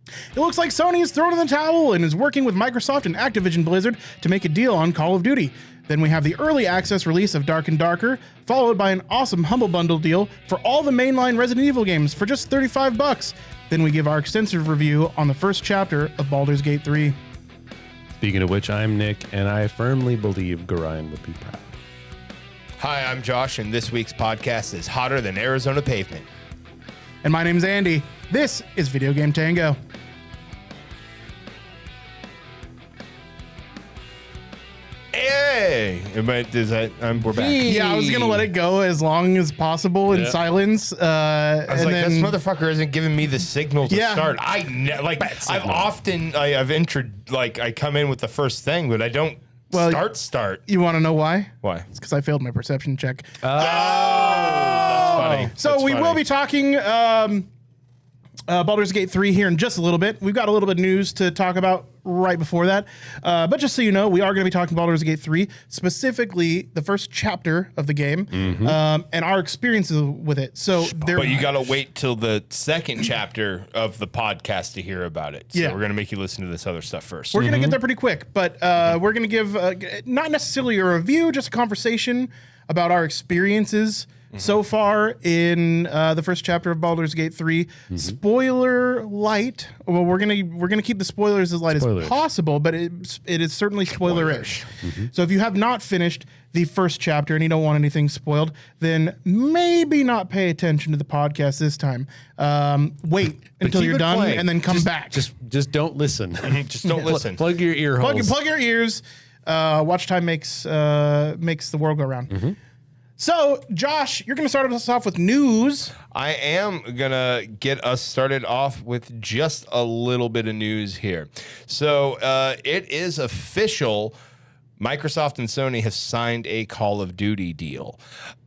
It looks like Sony has thrown in the towel and is working with Microsoft and Activision Blizzard to make a deal on Call of Duty. Then we have the early access release of Dark and Darker, followed by an awesome Humble Bundle deal for all the mainline Resident Evil games for just $35. Then we give our extensive review on the first chapter of Baldur's Gate 3. Speaking of which, I'm Nick, and I firmly believe Gorion would be proud. Hi, I'm Josh, and this week's podcast is hotter than Arizona pavement. And my name's Andy. This is Video Game Tango. Hey! We're back. Yeah, I was going to let it go as long as possible in silence. I was like, this motherfucker isn't giving me the signal to start. I come in with the first thing, but I don't start. You want to know why? Why? It's because I failed my perception check. That's funny. So we will be talking Baldur's Gate 3 here in just a little bit. We've got a little bit of news to talk about right before that. But just so you know, we are going to be talking Baldur's Gate 3, specifically the first chapter of the game, and our experiences with it. But you got to wait till the second chapter of the podcast to hear about it. So we're going to make you listen to this other stuff first. We're going to get there pretty quick, but we're going to give not necessarily a review, just a conversation about our experiences so far in the first chapter of Baldur's Gate 3. Spoiler light. Well, we're gonna keep the spoilers as light as possible, but it is certainly spoilerish. So if you have not finished the first chapter and you don't want anything spoiled, then maybe not pay attention to the podcast this time. Wait until you're done and then come back. Just don't listen. Just don't listen. Plug your ear holes. Plug your ears. Watch time makes the world go round. So, Josh, you're going to start us off with news. I am going to get us started off with just a little bit of news here. So, it is official. Microsoft and Sony have signed a Call of Duty deal.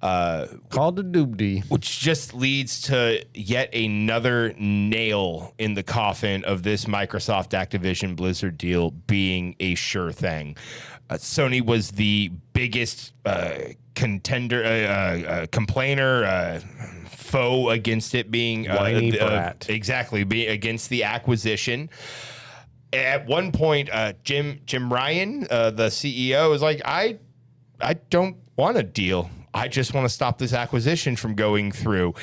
Call of Duty. Which just leads to yet another nail in the coffin of this Microsoft Activision Blizzard deal being a sure thing. Sony was the biggest contender, complainer, foe against it being exactly against the acquisition. At one point, Jim Ryan, the CEO, was like, I don't want a deal. I just want to stop this acquisition from going through.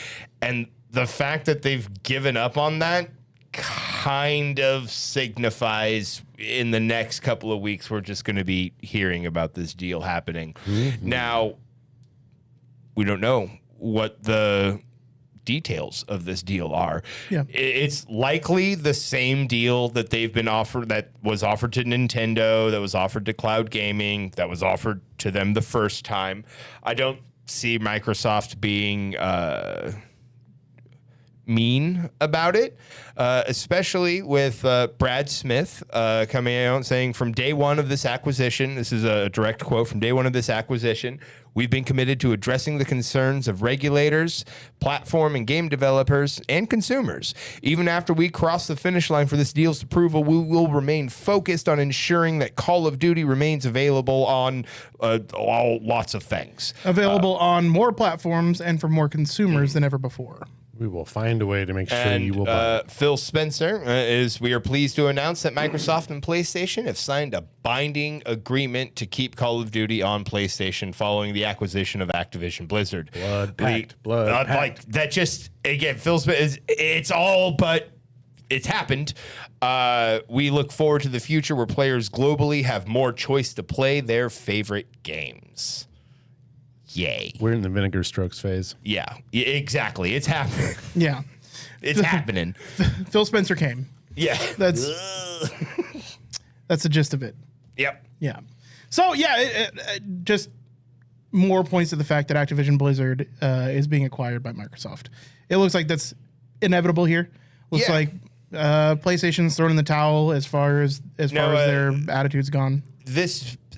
And the fact that they've given up on that kind of signifies in the next couple of weeks we're just going to be hearing about this deal happening. Now, we don't know what the details of this deal are. It's likely the same deal that they've been offered, that was offered to Nintendo, that was offered to Cloud Gaming, that was offered to them the first time. I don't see Microsoft being mean about it, especially with Brad Smith coming out saying, from day one of this acquisition, this is a direct quote, from day one of this acquisition, we've been committed to addressing the concerns of regulators, platform and game developers, and consumers. Even after we cross the finish line for this deal's approval, we will remain focused on ensuring that Call of Duty remains available on lots of things. Available on more platforms and for more consumers than ever before. We will find a way to make sure you will buy it. Phil Spencer we are pleased to announce that Microsoft and PlayStation have signed a binding agreement to keep Call of Duty on PlayStation following the acquisition of Activision Blizzard. Blood pact. Like that just, again, Phil Spencer, it's all but it's happened. We look forward to the future where players globally have more choice to play their favorite games. Yay. We're in the vinegar strokes phase. Yeah, exactly. It's happening. Yeah. It's happening. Phil Spencer came. Yeah. That's the gist of it. Yep. Yeah. So, just more points to the fact that Activision Blizzard is being acquired by Microsoft. It looks like that's inevitable here. Looks like PlayStation's thrown in the towel as far as their attitude's gone.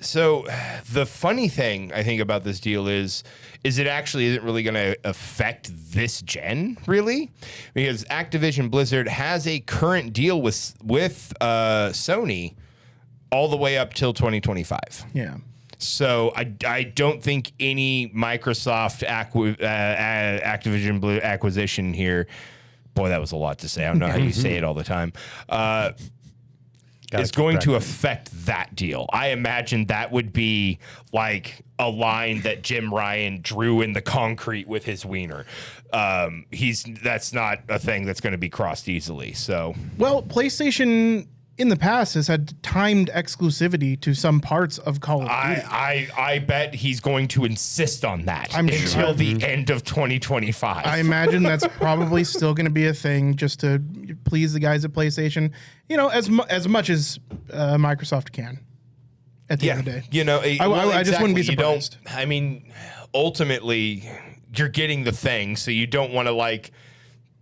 So the funny thing I think about this deal is it actually isn't really going to affect this gen, really, because Activision Blizzard has a current deal with Sony all the way up till 2025. Yeah. So I don't think any Microsoft Activision acquisition here Boy, that was a lot to say. I don't know how you say it all the time. It's going to affect that deal. I imagine that would be like a line that Jim Ryan drew in the concrete with his wiener. That's not a thing that's going to be crossed easily. So, well, PlayStation in the past has had timed exclusivity to some parts of Call of Duty. I bet he's going to insist on that until the end of 2025. I imagine that's probably still going to be a thing just to please the guys at PlayStation, as much as Microsoft can at the end of the day. I just wouldn't be surprised. Ultimately, you're getting the thing, so you don't want to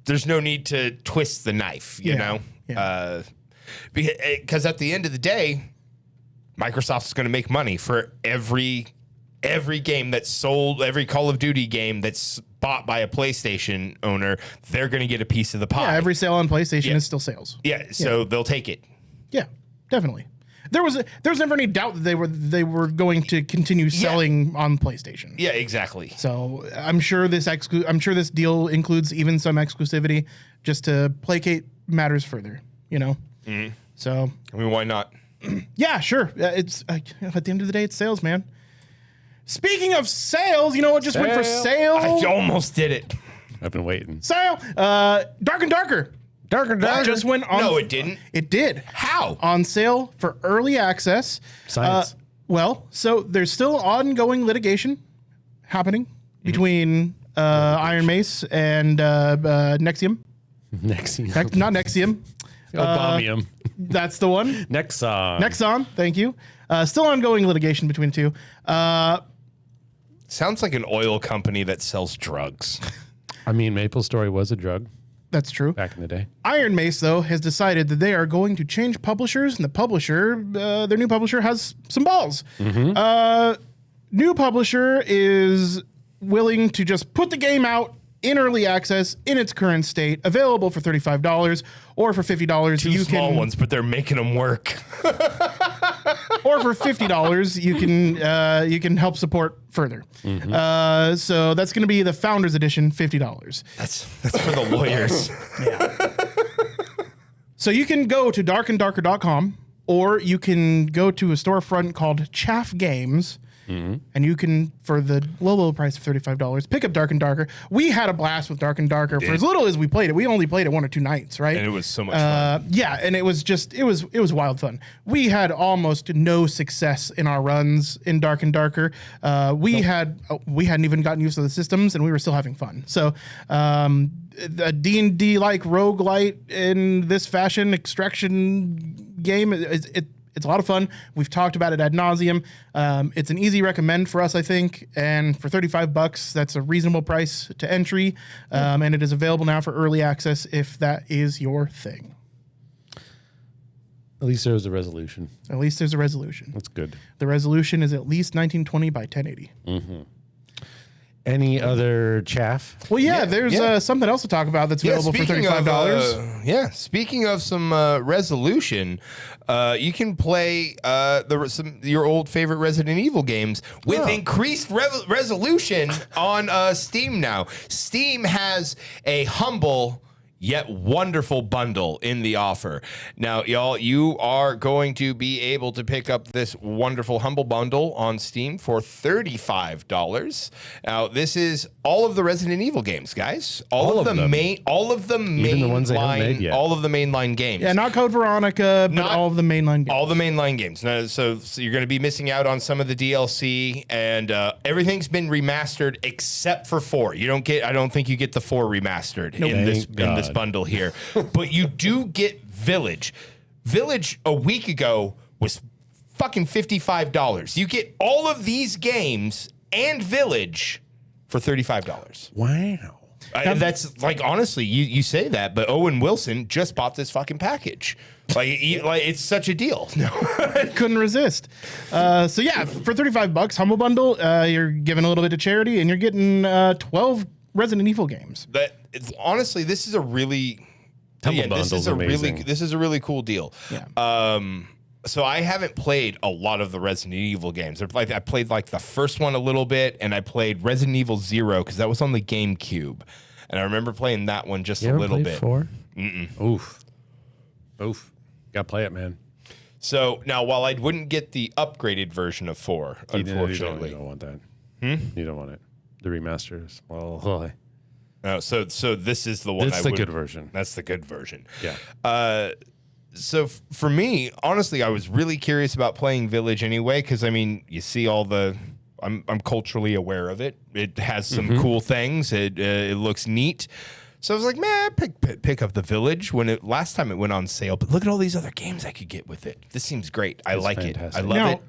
there's no need to twist the knife, you know? Yeah. Because at the end of the day, Microsoft is going to make money for every game that's sold, every Call of Duty game that's bought by a PlayStation owner. They're going to get a piece of the pie. Yeah, every sale on PlayStation is still sales. Yeah, so they'll take it. Yeah, definitely. There was never any doubt that they were going to continue selling on PlayStation. Yeah, exactly. So I'm sure this deal includes even some exclusivity just to placate matters further. Mm-hmm. So why not? Yeah, sure. It's at the end of the day, it's sales, man. Speaking of sales, you know what just went for sale? I almost did it. I've been waiting. Sale. Dark and Darker. Dark and Darker just went on. No, it didn't. It did. How? On sale for early access. Science. So there's still ongoing litigation happening between Iron Mace and Nexium. Nexium. Not Nexium. Obamium. That's the one. Nexon. Thank you. Still ongoing litigation between the two. Sounds like an oil company that sells drugs. Maple Story was a drug. That's true. Back in the day. Iron Mace, though, has decided that they are going to change publishers, and their new publisher has some balls. Mm-hmm. New publisher is willing to just put the game out in early access in its current state, available for $35 or for $50. Two small ones, but they're making them work. Or for $50, you can help support further. Mm-hmm. So that's going to be the Founders Edition, $50. That's for the lawyers. Yeah. So you can go to darkanddarker.com, or you can go to a storefront called Chaff Games. Mm-hmm. And you can, for the low price of $35, pick up Dark and Darker. We had a blast with Dark and Darker for as little as we played it. We only played it 1 or 2 nights, right? And it was so much fun. Yeah, and it was wild fun. We had almost no success in our runs in Dark and Darker. We hadn't even gotten used to the systems, and we were still having fun. So a D&D like roguelite in this fashion extraction game, it's a lot of fun. We've talked about it ad nauseum. It's an easy recommend for us, I think. And for $35, that's a reasonable price to entry. And it is available now for early access if that is your thing. At least there's a resolution. At least there's a resolution. That's good. The resolution is at least 1920 by 1080. Mm-hmm. Any other chaff? Well, there's something else to talk about that's available for $35. Speaking of some resolution, you can play your old favorite Resident Evil games with increased resolution on Steam now. Steam has a humble yet wonderful bundle in the offer. Now, y'all, you are going to be able to pick up this wonderful humble bundle on Steam for $35. Now, this is all of the Resident Evil games, guys. All of the mainline games. Yeah, not Code Veronica, but all of the mainline games. All the mainline games. Now, so you're going to be missing out on some of the DLC, and everything's been remastered except for 4. I don't think you get the 4 remastered in this bundle here, but you do get Village. Village a week ago was fucking $55. You get all of these games and Village for $35. Wow. That's honestly, you say that, but Owen Wilson just bought this fucking package. It's such a deal. No, couldn't resist. For $35, humble bundle, you're giving a little bit of charity, and you're getting 12 Resident Evil games. Honestly, this is a really this is a really cool deal. Yeah. So I haven't played a lot of the Resident Evil games. I played the first one a little bit, and I played Resident Evil 0 because that was on the GameCube. And I remember playing that one just a little bit. 4? Oof. Got to play it, man. So now, while I wouldn't get the upgraded version of 4, unfortunately. You don't want that. You don't want it. The remasters. Well, no, so this is the one. That's the good version. That's the good version. Yeah. So for me, honestly, I was really curious about playing Village anyway, because I mean, you see all the. I'm culturally aware of it. It has some cool things. It looks neat. So I was like, man, pick up the Village when last time it went on sale. But look at all these other games I could get with it. This seems great. I like fantastic. it. I love it.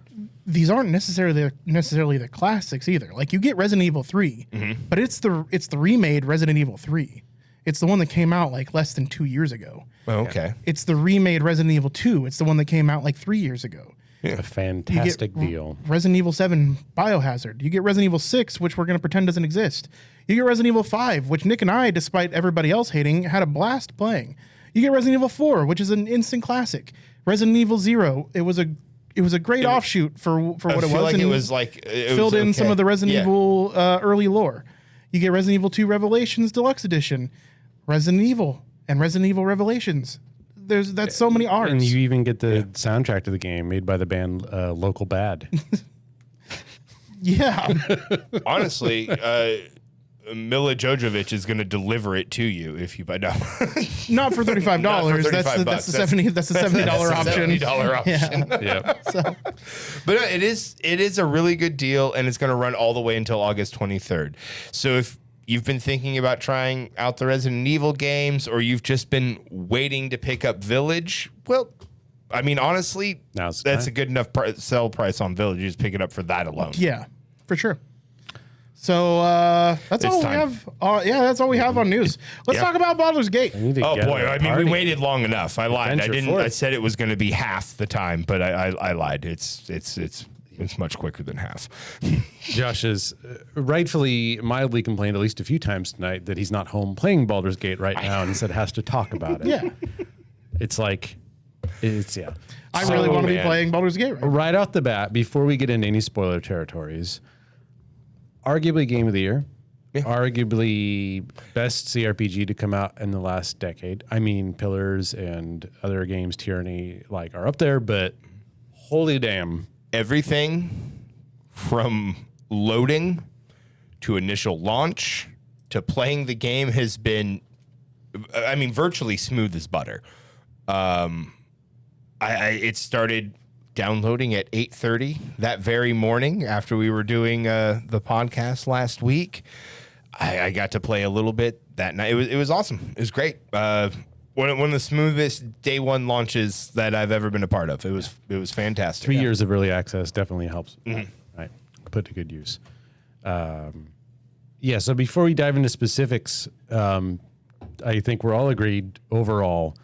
These aren't necessarily the classics either. Like you get Resident Evil 3, but it's the remade Resident Evil 3. It's the one that came out like less than 2 years ago. Oh, okay. It's the remade Resident Evil 2. It's the one that came out like 3 years ago. A fantastic deal. Resident Evil 7 Biohazard. You get Resident Evil 6, which we're going to pretend doesn't exist. You get Resident Evil 5, which Nick and I, despite everybody else hating, had a blast playing. You get Resident Evil 4, which is an instant classic. Resident Evil 0, it was a great offshoot for what it was. Like and it was like it filled was in some okay. of the Resident Evil early lore. You get Resident Evil 2 Revelations Deluxe Edition, Resident Evil, and Resident Evil Revelations. That's so many arts. And you even get the soundtrack to the game made by the band Local Bad. Yeah. Honestly, Mila Jovovich is going to deliver it to you if you buy. No. Not for $35. Not for $35 that's the $70 option. $70 option. Yep. So, But it is a really good deal, and it's going to run all the way until August 23rd. So if you've been thinking about trying out the Resident Evil games, or you've just been waiting to pick up Village, well, I mean, honestly, Now's the that's time. a good enough sell price on Village. You just pick it up for that alone. yeah, for sure. So that's all we time. have. That's all we have on news. Let's talk about Baldur's Gate. I need to Oh get boy! a I mean, party. we waited long enough. I lied. Adventure I didn't. for it. I said it was going to be half the time, but I lied. It's much quicker than half. Josh has rightfully, mildly complained at least a few times tonight that he's not home playing Baldur's Gate right now, and said has to talk about it. Yeah, It's like, yeah. I really want to be man. playing Baldur's Gate. Right? Right off the bat, before we get into any spoiler territories, arguably Game of the Year, arguably best CRPG to come out in the last decade. I mean, Pillars and other games, Tyranny, like are up there, but holy damn. Everything from loading to initial launch to playing the game has been, I mean, virtually smooth as butter. It started downloading at 8:30 that very morning after we were doing the podcast last week. I got to play a little bit that night. It was awesome. It was great. One of the smoothest day one launches that I've ever been a part of. It was fantastic. 3 years of early access definitely helps. Right. Put to good use. So before we dive into specifics, I think we're all agreed overall,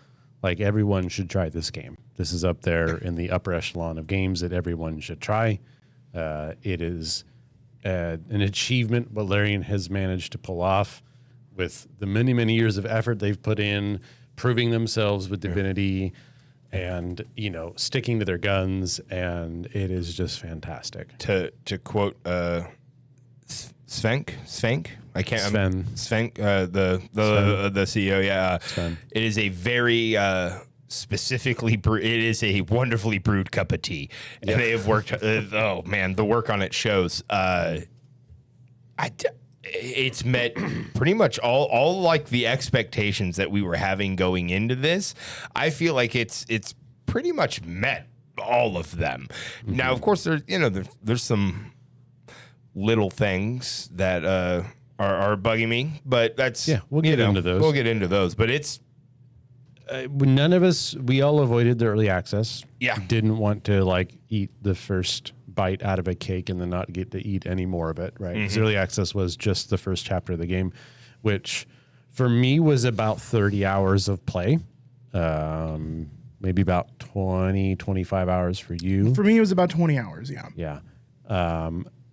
like everyone should try this game. This is up there in the upper echelon of games that everyone should try. It is an achievement what Larian has managed to pull off with the many, many years of effort they've put in, proving themselves with Divinity and, sticking to their guns. And it is just fantastic. To quote Svenk, I can't. Svenk, the CEO. Yeah, Sven. It is a very specifically. It is a wonderfully brewed cup of tea, and they have worked. Oh man, the work on it shows. It's met pretty much all like the expectations that we were having going into this. I feel like it's pretty much met all of them. Mm-hmm. Now, of course, there's some little things that are bugging me, but that's we'll get into those. We'll get into those, but it's none of us. We all avoided the early access. Yeah, didn't want to eat the first bite out of a cake and then not get to eat any more of it, right? Mm-hmm. Early access was just the first chapter of the game, which for me was about 30 hours of play, maybe about 20, 25 hours for you. For me, it was about 20 hours, yeah. Yeah.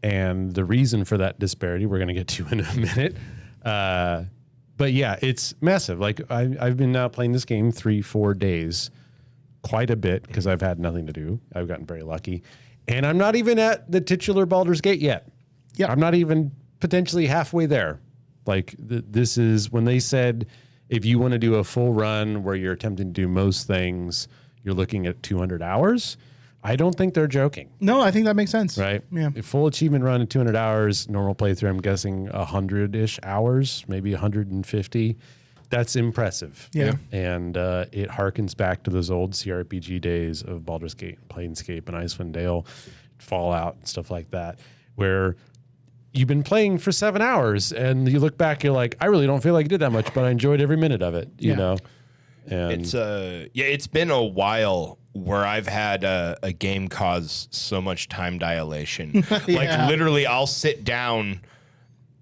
And the reason for that disparity, we're going to get to in a minute. But yeah, it's massive. I've been now playing this game 3-4 days, quite a bit because I've had nothing to do. I've gotten very lucky. And I'm not even at the titular Baldur's Gate yet. Yeah. I'm not even potentially halfway there. Like this is when they said if you want to do a full run where you're attempting to do most things, you're looking at 200 hours. I don't think they're joking. No, I think that makes sense. Right? Yeah. A full achievement run in 200 hours, normal playthrough, I'm guessing 100-ish hours, maybe 150. That's impressive. Yeah. And it harkens back to those old CRPG days of Baldur's Gate, Planescape, and Icewind Dale, Fallout, and stuff like that, where you've been playing for 7 hours and you look back, you're like, I really don't feel like I did that much, but I enjoyed every minute of it, you know? And it's been a while where I've had a game cause so much time dilation. Like literally I'll sit down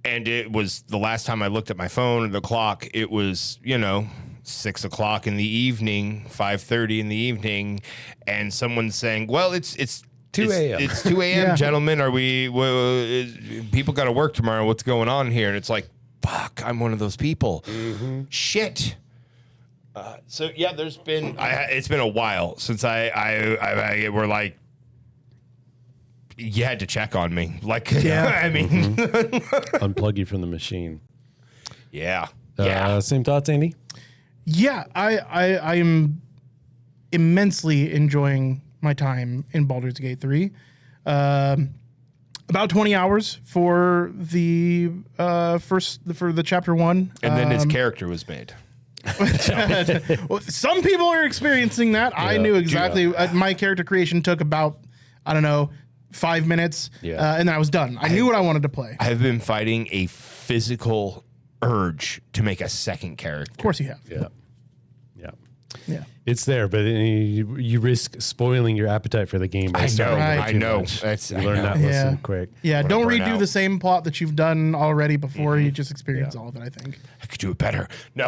and it was the last time I looked at my phone or the clock, it was, 6 o'clock in the evening, 5:30 in the evening. And someone's saying, well, it's 2 a.m. It's 2 a.m. Gentlemen. Are people got to work tomorrow? What's going on here? And it's like, fuck, I'm one of those people. Shit. So yeah, it's been a while since I were like, you had to check on me. Like, I mean, unplug you from the machine. Yeah. Same thoughts, Andy? Yeah, I am immensely enjoying my time in Baldur's Gate 3. About 20 hours for the for the chapter 1. And then his character was made. Well, some people are experiencing that. I knew exactly. My character creation took about, 5 minutes, and then I was done. I knew what I wanted to play. I've been fighting a physical urge to make a second character. Of course you have. Yeah. It's there, but you risk spoiling your appetite for the game. I know. You learn that lesson quick. Yeah, don't redo the same plot that you've done already before. You just experience all of it, I think. I could do it better. No.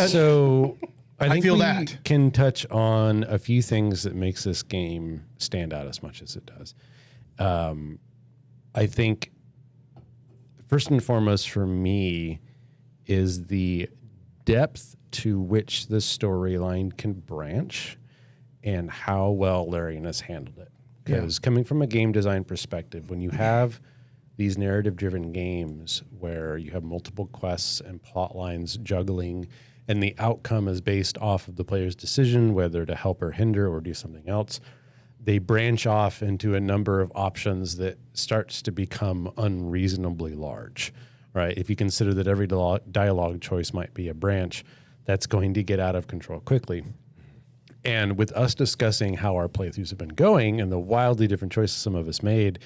So I think feel we that. can touch on a few things that makes this game stand out as much as it does. I think first and foremost for me is the depth to which the storyline can branch and how well Larian has handled it. Because coming from a game design perspective, when you have these narrative-driven games where you have multiple quests and plot lines juggling and the outcome is based off of the player's decision, whether to help or hinder or do something else, they branch off into a number of options that starts to become unreasonably large, right? If you consider that every dialogue choice might be a branch, that's going to get out of control quickly. And with us discussing how our playthroughs have been going and the wildly different choices some of us made,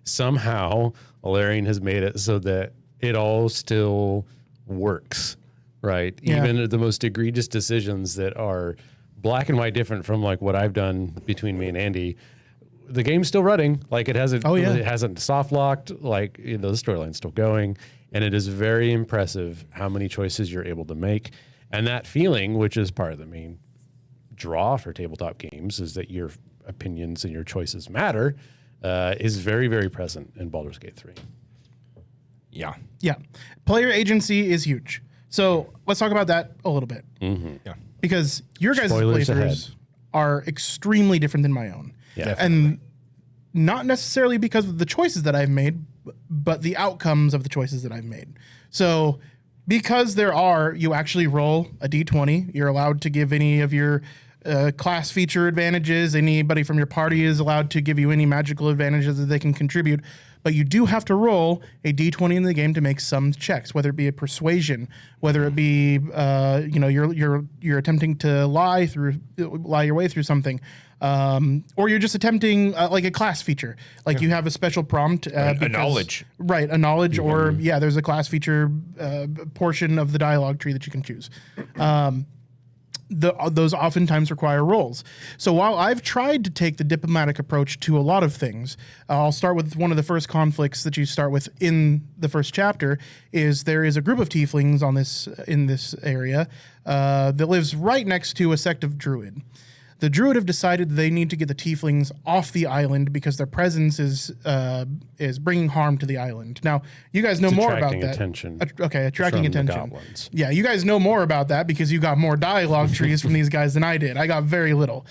somehow Larian has made it so that it all still works, right? Yeah. Even the most egregious decisions that are black and white different from like what I've done between me and Andy, the game's still running. Like it hasn't soft locked, like the storyline's still going. And it is very impressive how many choices you're able to make. And that feeling, which is part of the main draw for tabletop games, is that your opinions and your choices matter, is very, very present in Baldur's Gate 3. Yeah. Yeah. Player agency is huge. So let's talk about that a little bit. Yeah. Because your guys' Spoilers playthroughs ahead. are extremely different than my own. Yeah. And not necessarily because of the choices that I've made, but the outcomes of the choices that I've made. So because you actually roll a d20, you're allowed to give any of your class feature advantages. Anybody from your party is allowed to give you any magical advantages that they can contribute. But you do have to roll a d20 in the game to make some checks, whether it be a persuasion, whether it be you're attempting to lie your way through something, or you're just attempting like a class feature, like you have a special prompt, a knowledge, right? A knowledge, or there's a class feature portion of the dialogue tree that you can choose. Those oftentimes require rolls. So while I've tried to take the diplomatic approach to a lot of things, I'll start with one of the first conflicts that you start with in the first chapter. Is there is a group of tieflings in this area that lives right next to a sect of druid. The druid have decided they need to get the tieflings off the island because their presence is bringing harm to the island. Now, you guys know more about that. Attention. Attracting from the attention. goblins. Yeah, you guys know more about that because you got more dialogue trees from these guys than I did. I got very little.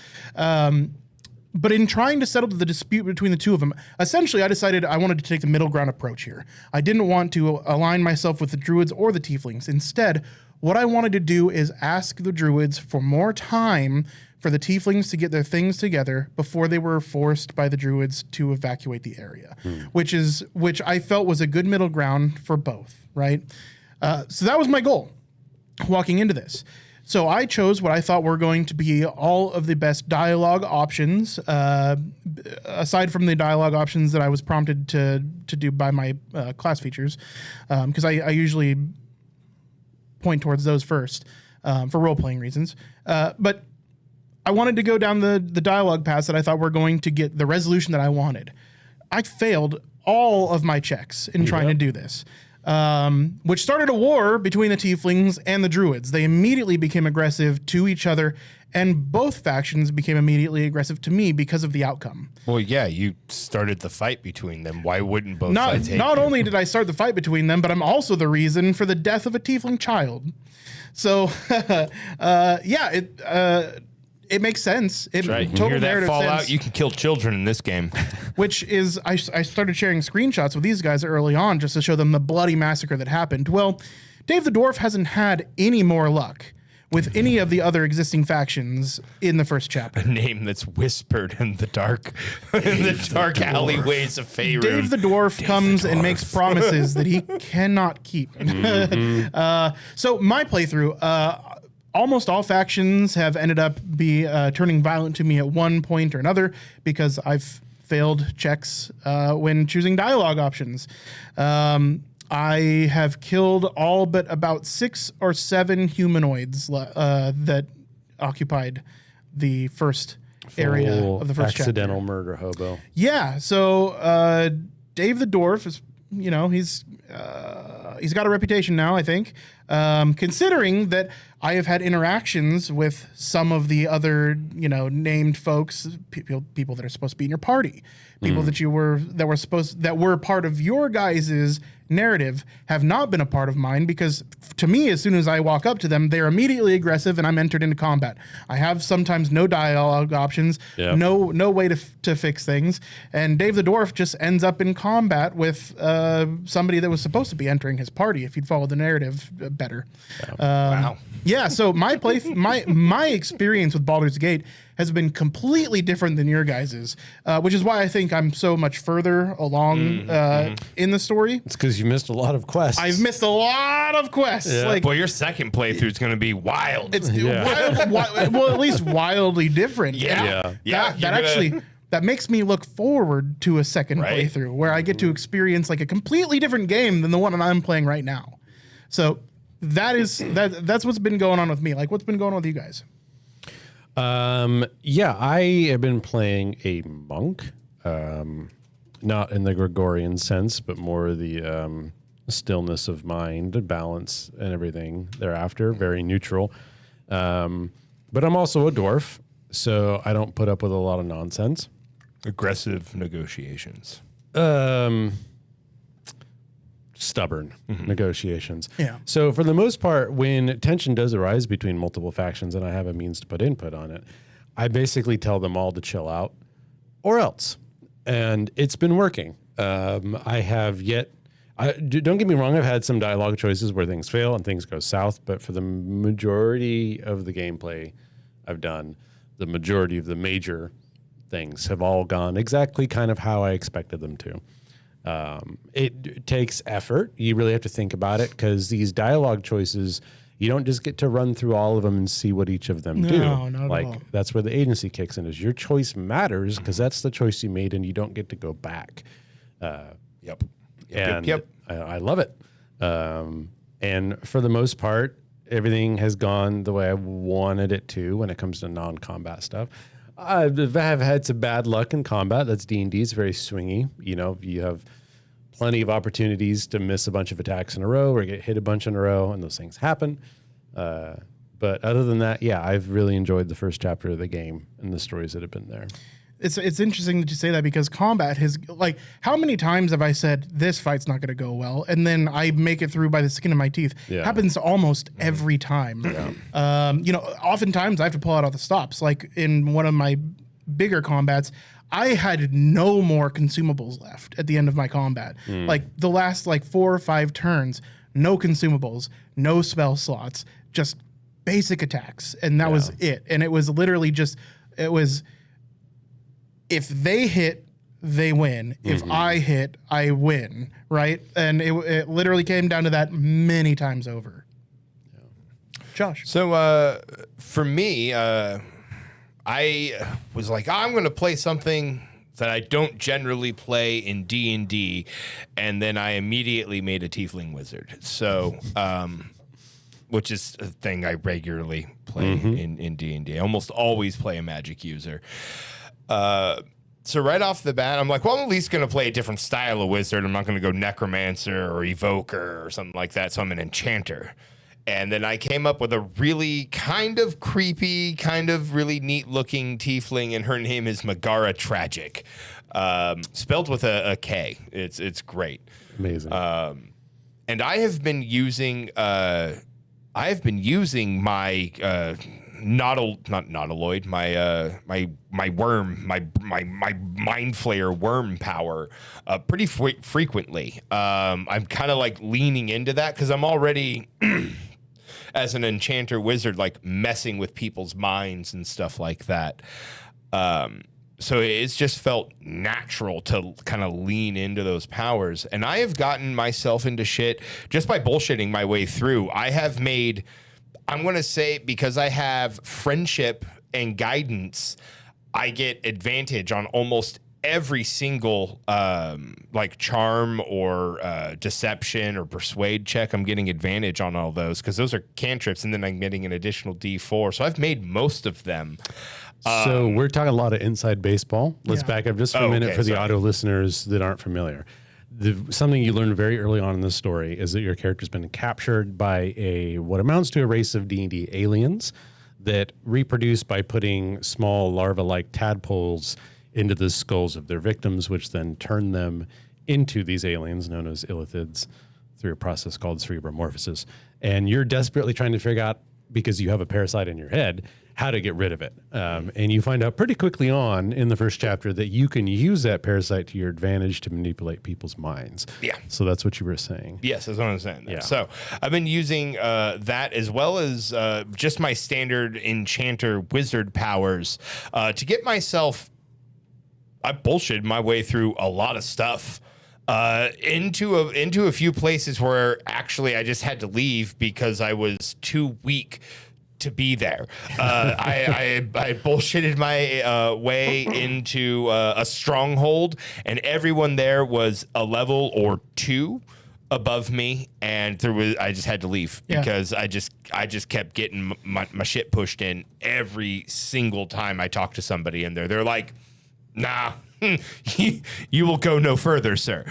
But in trying to settle the dispute between the two of them, essentially I decided I wanted to take the middle ground approach here. I didn't want to align myself with the druids or the tieflings. Instead, what I wanted to do is ask the druids for more time for the tieflings to get their things together before they were forced by the druids to evacuate the area, which I felt was a good middle ground for both, right? So that was my goal walking into this. So I chose what I thought were going to be all of the best dialogue options, aside from the dialogue options that I was prompted to do by my class features, because I usually point towards those first for role-playing reasons. But I wanted to go down the dialogue paths that I thought were going to get the resolution that I wanted. I failed all of my checks in trying to do this. Which started a war between the tieflings and the druids. They immediately became aggressive to each other, and both factions became immediately aggressive to me because of the outcome. Well, yeah, you started the fight between them. Why wouldn't both sides hate Not you? only did I start the fight between them, but I'm also the reason for the death of a tiefling child. So, it makes sense. It Right. total You hear that narrative Fallout? sense. You can kill children in this game. Which is, I started sharing screenshots with these guys early on just to show them the bloody massacre that happened. Well, Dave the Dwarf hasn't had any more luck with any of the other existing factions in the first chapter. A name that's whispered in the dark alleyways of Faerun. Dave the Dwarf comes and makes promises that he cannot keep. So my playthrough, almost all factions have ended up turning violent to me at one point or another because I've failed checks when choosing dialogue options. I have killed all but about 6 or 7 humanoids that occupied the first area of the first accidental chapter. murder hobo. Yeah, so Dave the Dwarf is, he's got a reputation now, I think, considering that I have had interactions with some of the other, named folks, people that are supposed to be in your party, people that were part of your guys's narrative have not been a part of mine because to me, as soon as I walk up to them, they're immediately aggressive and I'm entered into combat. I have sometimes no dialogue options, no way to fix things. And Dave the Dwarf just ends up in combat with somebody that was supposed to be entering his party if you'd followed the narrative better. Wow. Yeah, so my experience with Baldur's Gate has been completely different than your guys's, which is why I think I'm so much further along in the story. It's because you missed a lot of quests. I've missed a lot of quests. Yeah. Boy, your second playthrough is going to be wild. It's well, at least wildly different. Yeah. That makes me look forward to a second playthrough where I get to experience like a completely different game than the one I'm playing right now. So that's what's been going on with me. Like, what's been going on with you guys? I have been playing a monk, not in the Gregorian sense, but more the stillness of mind, balance, and everything thereafter. Very neutral. But I'm also a dwarf, so I don't put up with a lot of nonsense. Aggressive negotiations. Stubborn negotiations. Yeah. So for the most part, when tension does arise between multiple factions and I have a means to put input on it, I basically tell them all to chill out or else. And it's been working. Don't get me wrong, I've had some dialogue choices where things fail and things go south, but for the majority of the gameplay I've done, the majority of the major things have all gone exactly kind of how I expected them to. It takes effort. You really have to think about it because these dialogue choices, you don't just get to run through all of them and see what each of them do. Not at all. That's where the agency kicks in. Is your choice matters because that's the choice you made and you don't get to go back. Yep. I love it. And for the most part, everything has gone the way I wanted it to when it comes to non-combat stuff. I have had some bad luck in combat. That's D&D. It's very swingy. You have plenty of opportunities to miss a bunch of attacks in a row or get hit a bunch in a row, and those things happen. But other than that, I've really enjoyed the first chapter of the game and the stories that have been there. It's interesting that you say that because combat has, like, how many times have I said this fight's not going to go well, and then I make it through by the skin of my teeth? Yeah. Happens almost every time. Oftentimes I have to pull out all the stops. Like in one of my bigger combats, I had no more consumables left at the end of my combat. Like the last like 4 or 5 turns, no consumables, no spell slots, just basic attacks, and that was it. And it was literally just, it was, if they hit, they win. If I hit, I win, right? And it literally came down to that many times over. Josh. So for me, I was like, I'm going to play something that I don't generally play in D&D, and then I immediately made a Tiefling Wizard. So, which is a thing I regularly play in D&D. I almost always play a magic user. So right off the bat, I'm like, well, I'm at least going to play a different style of wizard. I'm not going to go necromancer or evoker or something like that. So I'm an enchanter. And then I came up with a really kind of creepy, kind of really neat looking tiefling, and her name is Megara Tragic, spelled with a K. It's great, Amazing. And I have been using my nautiloid, my worm, my mind flayer worm power pretty frequently. I'm kind of like leaning into that because I'm already as an enchanter wizard, like messing with people's minds and stuff like that. So it's just felt natural to kind of lean into those powers. And I have gotten myself into shit just by bullshitting my way through. I have made, I'm going to say, because I have friendship and guidance, I get advantage on almost every single like charm or deception or persuade check. I'm getting advantage on all those because those are cantrips, and then I'm getting an additional D4. So I've made most of them. So we're talking a lot of inside baseball. Let's back up just for a minute for the audio listeners that aren't familiar. Something you learned very early on in the story is that your character's been captured by what amounts to a race of D&D aliens that reproduce by putting small larva-like tadpoles into the skulls of their victims, which then turn them into these aliens known as illithids through a process called cerebromorphosis. And you're desperately trying to figure out, because you have a parasite in your head, how to get rid of it. And you find out pretty quickly on in the first chapter that you can use that parasite to your advantage to manipulate people's minds. Yeah. So that's what you were saying. Yes, that's what I'm saying. Yeah. So I've been using that as well as just my standard enchanter wizard powers to get myself, I bullshit my way through a lot of stuff. Into a few places where actually I just had to leave because I was too weak to be there. I bullshitted my way into a stronghold, and everyone there was a level or 2 above me, and I just had to leave because I just kept getting my shit pushed in every single time I talked to somebody in there. They're like, nah. You will go no further, sir.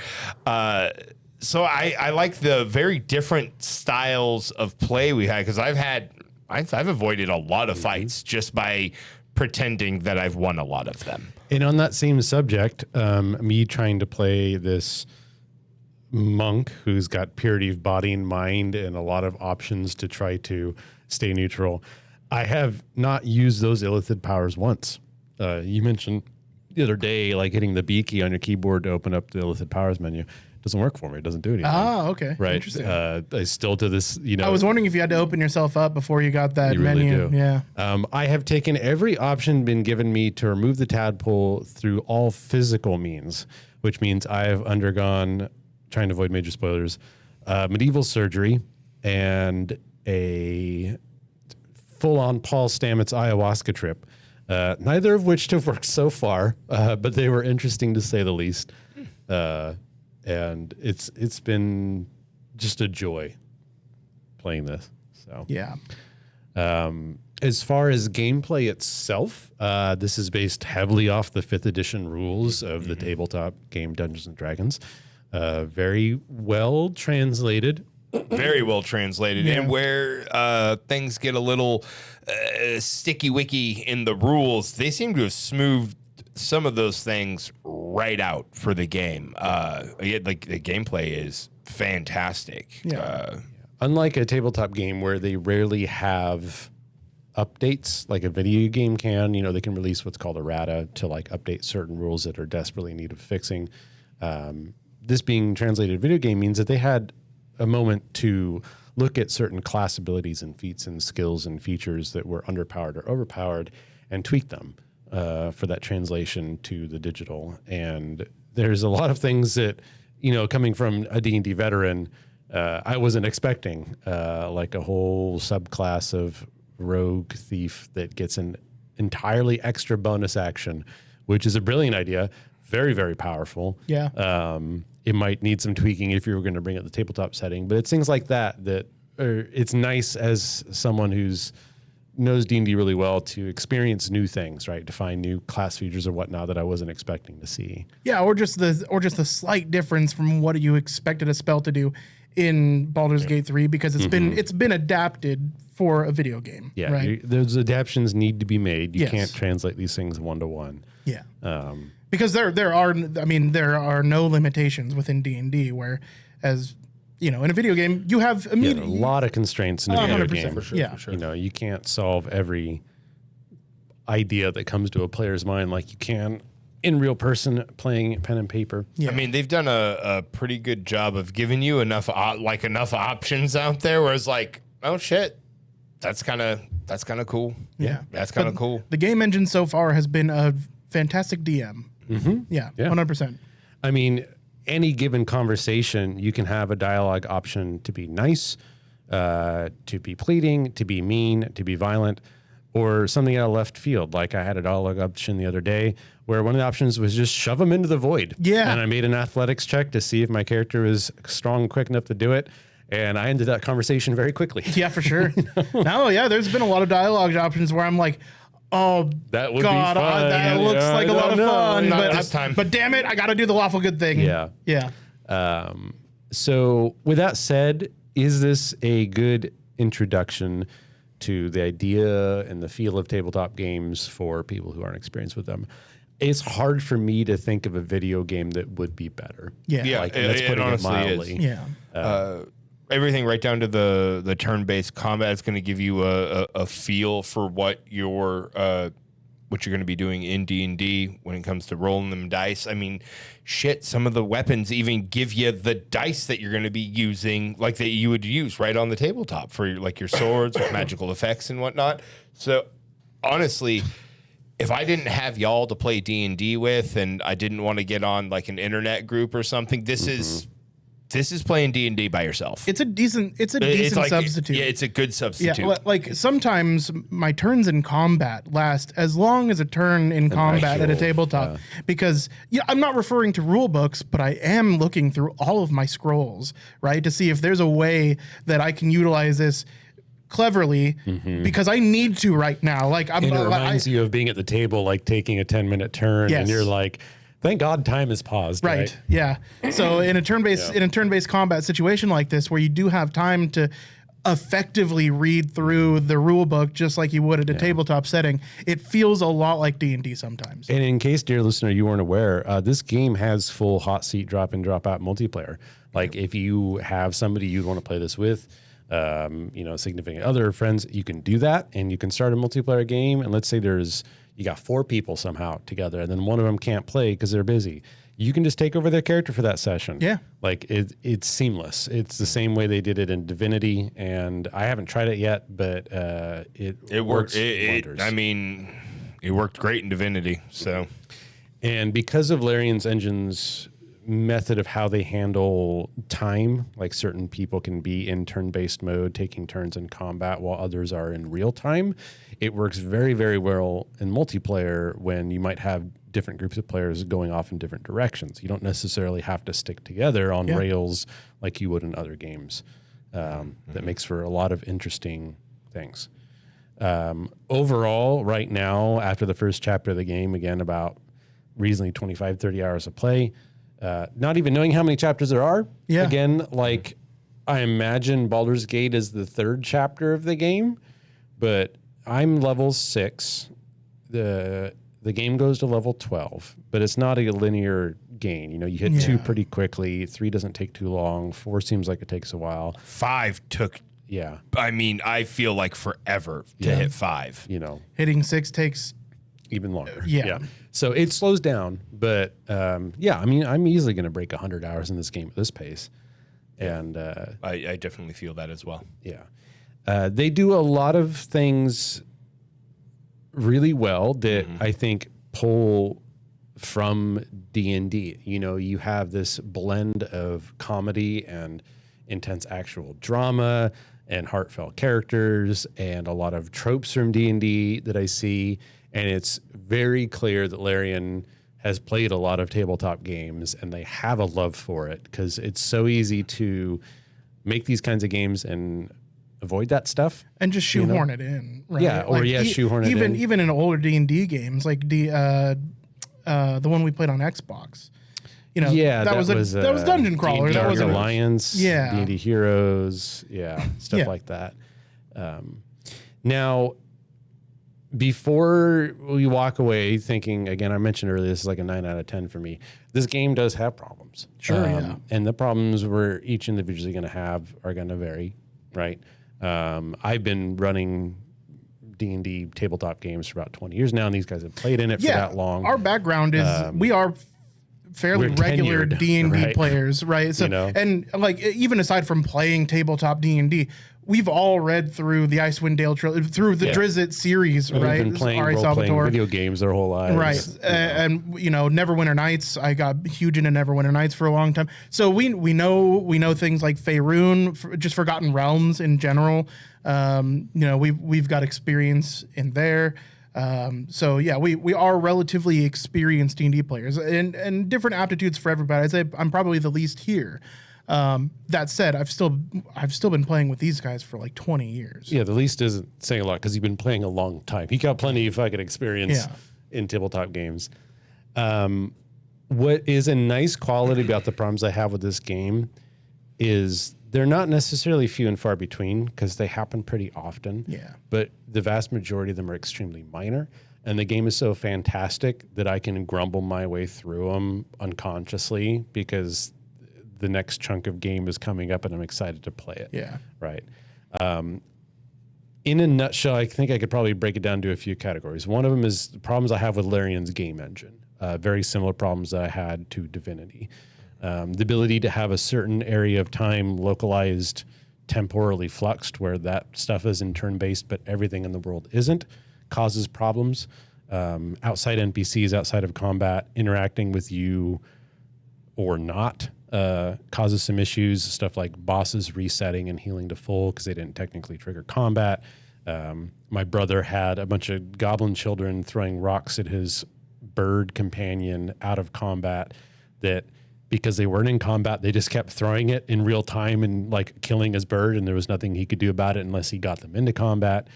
So I like the very different styles of play we had, because I've avoided a lot of fights just by pretending that I've won a lot of them. And on that same subject, me trying to play this monk who's got purity of body and mind and a lot of options to try to stay neutral, I have not used those illithid powers once. You mentioned the other day, like hitting the B key on your keyboard to open up the illithid powers menu. It doesn't work for me. It doesn't do anything. Ah, okay. Right. Interesting. I still to this, I was wondering if you had to open yourself up before you got that you really menu. do. Yeah. I have taken every option been given me to remove the tadpole through all physical means, which means I have undergone, trying to avoid major spoilers, medieval surgery and a full-on Paul Stamets ayahuasca trip. Neither of which have worked so far, but they were interesting to say the least. And it's been just a joy playing this. So Yeah. as far as gameplay itself, this is based heavily off the 5th edition rules of the tabletop game Dungeons and Dragons. Very well translated. Very well translated. Yeah. And where things get a little sticky wicky in the rules, they seem to have smoothed some of those things right out for the game. Like the gameplay is fantastic. Yeah. Unlike a tabletop game where they rarely have updates like a video game can. You know, they can release what's called errata to like update certain rules that are desperately in need of fixing. This being translated video game means that they had a moment to look at certain class abilities and feats and skills and features that were underpowered or overpowered and tweak them for that translation to the digital. And there's a lot of things that, you know, coming from a D&D veteran, I wasn't expecting, like a whole subclass of rogue thief that gets an entirely extra bonus action, which is a brilliant idea. Very, very powerful. Yeah. It might need some tweaking if you were going to bring it the tabletop setting, but it's things like that it's nice as someone who's knows D&D really well to experience new things, right? To find new class features or whatnot that I wasn't expecting to see. Yeah, or just the slight difference from what you expected a spell to do in Baldur's Gate 3 because it's been adapted for a video game. Yeah, right? Those adaptations need to be made. You can't translate these things one to one. Yeah. Because there are no limitations within D&D where, as you know, in a video game you have immediate a lot of constraints in a video game. For sure. You know, you can't solve every idea that comes to a player's mind like you can in real person playing pen and paper. Yeah. I mean, they've done a pretty good job of giving you enough options out there where it's like, oh shit, that's kind of cool. Yeah, that's kind of cool. The game engine so far has been a fantastic DM. Yeah, 100%. I mean, any given conversation, you can have a dialogue option to be nice, to be pleading, to be mean, to be violent, or something out of left field. Like I had a dialogue option the other day where one of the options was just shove them into the void. Yeah. And I made an athletics check to see if my character was strong and quick enough to do it. And I ended that conversation very quickly. Yeah, for sure. No, yeah, there's been a lot of dialogue options where I'm like, oh, that would God, be fun. that looks like a lot of fun. Not this time. But damn it, I got to do the lawful good thing. Yeah. Yeah. So with that said, is this a good introduction to the idea and the feel of tabletop games for people who aren't experienced with them? It's hard for me to think of a video game that would be better. Yeah. Yeah, Like, that's putting it honestly mildly. is. Yeah. Everything right down to the turn-based combat is going to give you a feel for what you're going to be doing in D&D when it comes to rolling them dice. I mean, shit, some of the weapons even give you the dice that you're going to be using, like that you would use right on the tabletop for your swords with magical effects and whatnot. So honestly, if I didn't have y'all to play D&D with and I didn't want to get on like an internet group or something, this is playing D&D by yourself. It's a decent like, substitute. Yeah, it's a good substitute. Yeah, like sometimes my turns in combat last as long as a turn in combat at a tabletop because I'm not referring to rule books, but I am looking through all of my scrolls, right, to see if there's a way that I can utilize this cleverly because I need to right now. Like it reminds you of being at the table, like taking a 10-minute turn, and you're like, thank God time is paused. Right. Yeah. So in a turn-based combat situation like this, where you do have time to effectively read through the rule book just like you would at a tabletop setting, it feels a lot like D&D sometimes. And in case, dear listener, you weren't aware, this game has full hot seat drop in, drop out multiplayer. Like if you have somebody you'd want to play this with, significant other friends, you can do that and you can start a multiplayer game. And let's say you got 4 people somehow together and then one of them can't play because they're busy. You can just take over their character for that session. Yeah. Like it's seamless. It's the same way they did it in Divinity. And I haven't tried it yet, but it works wonders. It worked great in Divinity. So, and because of Larian's Engine's method of how they handle time, like certain people can be in turn-based mode taking turns in combat while others are in real time, it works very, very well in multiplayer when you might have different groups of players going off in different directions. You don't necessarily have to stick together on rails like you would in other games. That makes for a lot of interesting things. Overall, right now, after the first chapter of the game, again, about reasonably 25, 30 hours of play, not even knowing how many chapters there are. Yeah. Again, like I imagine Baldur's Gate is the 3rd chapter of the game, but I'm level 6. The game goes to level 12, but it's not a linear gain. You know, you hit 2 pretty quickly. 3 doesn't take too long. 4 seems like it takes a while. 5 took Yeah. I mean, I feel like forever to hit 5. You know, Hitting 6 takes even longer. Yeah. So it slows down, but yeah, I mean, I'm easily going to break 100 hours in this game at this pace. And I definitely feel that as well. yeah, they do a lot of things really well that I think pull from D&D. You know, you have this blend of comedy and intense actual drama and heartfelt characters and a lot of tropes from D&D that I see. And it's very clear that Larian has played a lot of tabletop games and they have a love for it because it's so easy to make these kinds of games and avoid that stuff and just shoehorn it in. Right? Yeah, or shoehorn it in. Even in older D&D games, like the one we played on Xbox. You know, that was Dungeon Crawler. D&D That was Alliance, yeah. D&D Heroes, stuff like that. Now, before we walk away thinking, again, I mentioned earlier, this is like a 9 out of 10 for me. This game does have problems. Sure, yeah. And the problems we're each individually going to have are going to vary, right? I've been running D&D tabletop games for about 20 years now, and these guys have played in it for that long. Our background is we are fairly regular tenured, D&D players, right? So, and like even aside from playing tabletop D&D, we've all read through the Icewind Dale trilogy, through the Drizzt series, right? We've been playing role-playing video games our whole lives. Right. And, you know, Neverwinter Nights, I got huge into Neverwinter Nights for a long time. So we know things like Faerun, just Forgotten Realms in general. You know, we've got experience in there. So yeah, we are relatively experienced D&D players and different aptitudes for everybody. I'd say I'm probably the least here. That said, I've still been playing with these guys for like 20 years. Yeah, the least isn't saying a lot because you've been playing a long time. You got plenty of fucking experience in tabletop games. What is a nice quality about the problems I have with this game is they're not necessarily few and far between because they happen pretty often. Yeah. But the vast majority of them are extremely minor. And the game is so fantastic that I can grumble my way through them unconsciously because the next chunk of game is coming up and I'm excited to play it. Yeah. Right. In a nutshell, I think I could probably break it down to a few categories. One of them is the problems I have with Larian's game engine. Very similar problems that I had to Divinity. The ability to have a certain area of time localized, temporally fluxed, where that stuff is in turn-based, but everything in the world isn't, causes problems. Outside NPCs, outside of combat, interacting with you or not causes some issues. Stuff like bosses resetting and healing to full because they didn't technically trigger combat. My brother had a bunch of goblin children throwing rocks at his bird companion out of combat that because they weren't in combat, they just kept throwing it in real time and like killing his bird, and there was nothing he could do about it unless he got them into combat.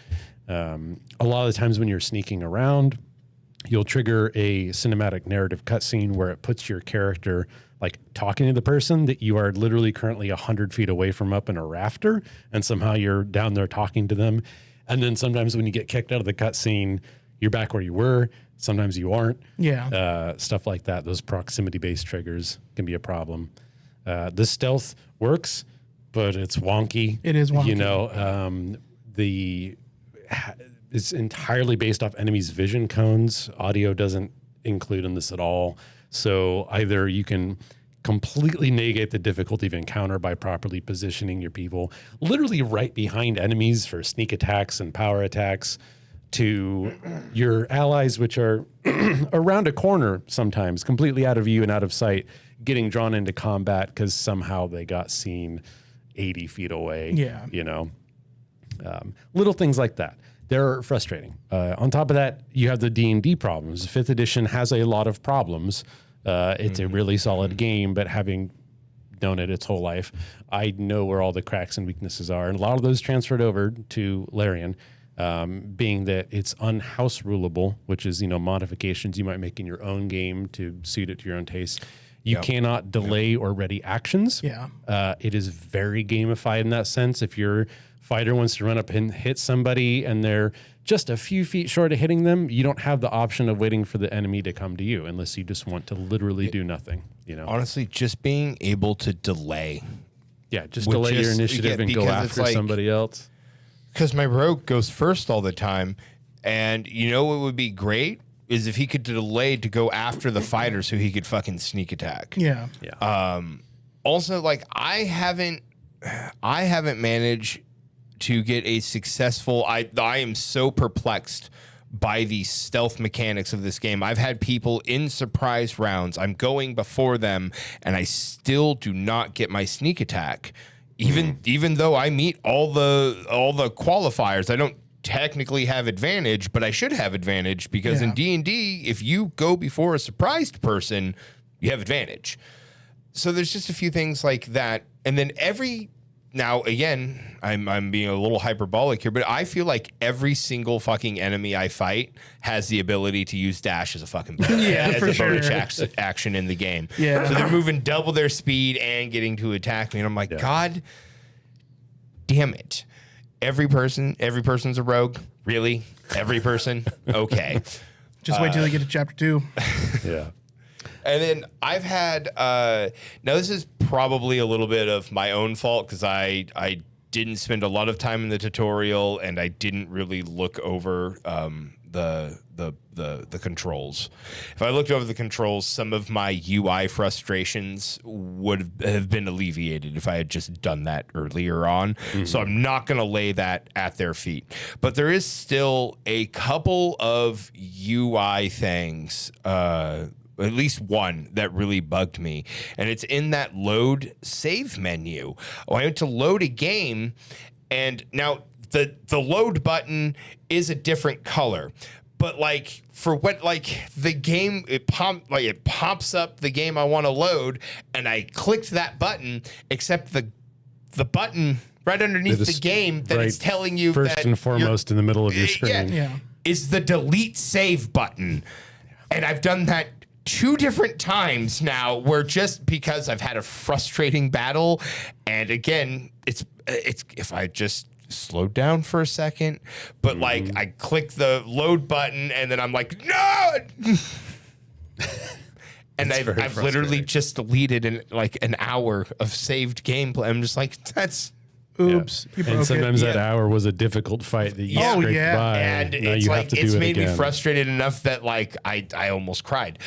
A lot of the times when you're sneaking around, you'll trigger a cinematic narrative cutscene where it puts your character like talking to the person that you are literally currently 100 feet away from up in a rafter, and somehow you're down there talking to them. And then sometimes when you get kicked out of the cutscene, you're back where you were. Sometimes you aren't. Yeah. Stuff like that. Those proximity-based triggers can be a problem. The stealth works, but it's wonky. It is wonky. You know, it's entirely based off enemies' vision cones. Audio doesn't include in this at all. So either you can completely negate the difficulty of encounter by properly positioning your people literally right behind enemies for sneak attacks and power attacks, to your allies, which are around a corner sometimes, completely out of view and out of sight, getting drawn into combat because somehow they got seen 80 feet away. Yeah. You know, little things like that. They're frustrating. On top of that, you have the D&D problems. 5th edition has a lot of problems. It's a really solid game, but having known it its whole life, I know where all the cracks and weaknesses are. And a lot of those transferred over to Larian. Being that it's unhouse rulable, which is, you know, modifications you might make in your own game to suit it to your own taste. You cannot delay or ready actions. Yeah. It is very gamified in that sense. If your fighter wants to run up and hit somebody and they're just a few feet short of hitting them, you don't have the option of waiting for the enemy to come to you unless you just want to literally do nothing. You know, honestly, just being able to delay Yeah, just delay your initiative and go after somebody else. Because my rogue goes first all the time, and you know what would be great is if he could delay to go after the fighter so he could fucking sneak attack. Yeah. Also, like I haven't managed to get a successful. I am so perplexed by the stealth mechanics of this game. I've had people in surprise rounds. I'm going before them, and I still do not get my sneak attack. Even though I meet all the qualifiers, I don't technically have advantage, but I should have advantage because in D&D, if you go before a surprised person, you have advantage. So there's just a few things like that, and then now, again, I'm being a little hyperbolic here, but I feel like every single fucking enemy I fight has the ability to use dash as a fucking bonus action in the game. Yeah. So they're moving double their speed and getting to attack me, and I'm like, God damn it. Every person's a rogue? Really? Every person? Okay. Just wait till they get to chapter 2. Yeah. And then I've had, now this is probably a little bit of my own fault because I didn't spend a lot of time in the tutorial and I didn't really look over the controls. If I looked over the controls, some of my UI frustrations would have been alleviated if I had just done that earlier on. So I'm not going to lay that at their feet. But there is still a couple of UI things, at least one that really bugged me, and it's in that load save menu. I went to load a game, and now the load button is a different color, but like for what the game it pops up the game I want to load, and I clicked that button, except the button right underneath the game that it's telling you first and foremost in the middle of your screen is the delete save button, and I've done that 2 different times now, where just because I've had a frustrating battle, and again, it's if I just slowed down for a second, but like I click the load button and then I'm like, no, and I've literally just deleted an hour of saved gameplay. I'm just like, that's. Oops. And sometimes that hour was a difficult fight that you scraped by. And it's like, it's made me frustrated enough that like I almost cried.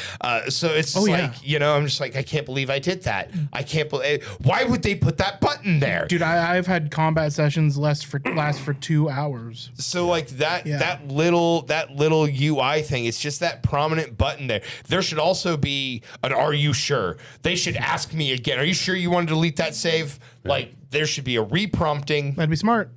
So it's I'm just like, I can't believe I did that. I can't believe, why would they put that button there? Dude, I've had combat sessions last for 2 hours. So like that little UI thing, it's just that prominent button there. There should also be an "Are you sure?" They should ask me again, "Are you sure you want to delete that save?" Like there should be a reprompting. That'd be smart.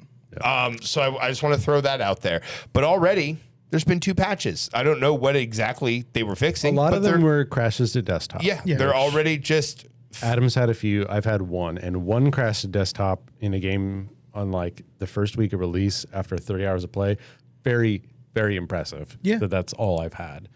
So I just want to throw that out there. But already there's been 2 patches. I don't know what exactly they were fixing. A lot of them were crashes to desktop. Yeah, they're already just. Adam's had a few. I've had one, and one crashed to desktop in a game on like the first week of release after 30 hours of play. Very, very impressive. Yeah, that's all I've had.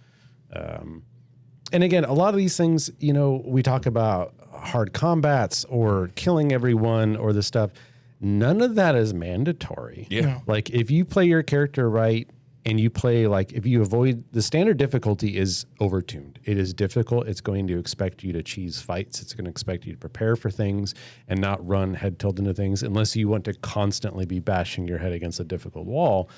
And again, a lot of these things, we talk about hard combats or killing everyone or this stuff. None of that is mandatory. Yeah. No. Like if you play your character right and you play if you avoid the standard difficulty is overtuned. It is difficult. It's going to expect you to cheese fights. It's going to expect you to prepare for things and not run head tilt into things unless you want to constantly be bashing your head against a difficult wall.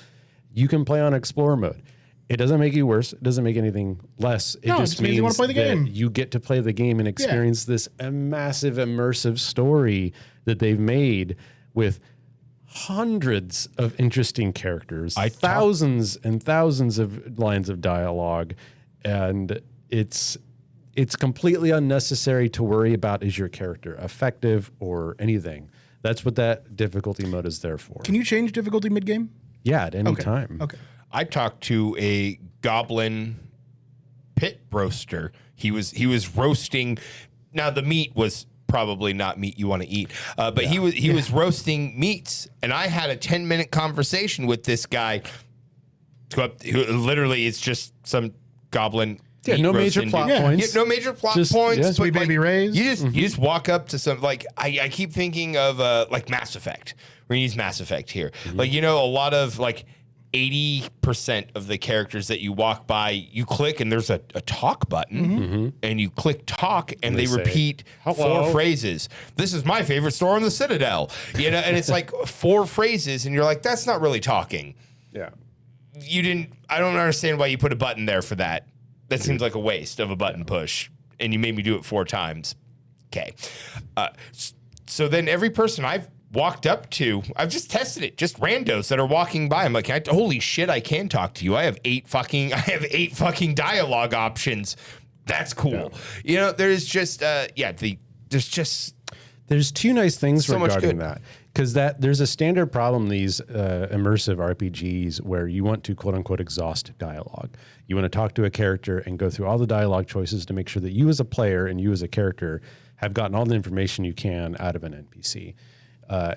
You can play on Explorer mode. It doesn't make you worse. It doesn't make anything less. It just means you want to play the game. You get to play the game and experience this massive immersive story that they've made with hundreds of interesting characters, thousands and thousands of lines of dialogue, and it's completely unnecessary to worry about is your character effective or anything. That's what that difficulty mode is there for. Can you change difficulty mid-game? Yeah, at any time. Okay. I talked to a goblin pit roaster. He was roasting. Now the meat was probably not meat you want to eat, but he was roasting meats, and I had a 10-minute conversation with this guy. Literally, it's just some goblin. Yeah, no major plot points. No major plot points. Sweet baby Rays. You just walk up to some I keep thinking of like Mass Effect. We're gonna use Mass Effect here. A lot of 80% of the characters that you walk by, you click and there's a talk button, and you click talk, and they repeat 4 phrases. This is my favorite store in the Citadel, and it's like 4 phrases, and you're like, that's not really talking. Yeah. I don't understand why you put a button there for that. That seems like a waste of a button push, and you made me do it 4 times. Okay. So then every person I've walked up to, I've just tested it, just randos that are walking by. I'm like, holy shit, I can talk to you. I have 8 fucking dialogue options. That's cool. Yeah. There's just there's 2 nice things so regarding that. Because there's a standard problem in these immersive RPGs where you want to quote unquote exhaust dialogue. You want to talk to a character and go through all the dialogue choices to make sure that you as a player and you as a character have gotten all the information you can out of an NPC.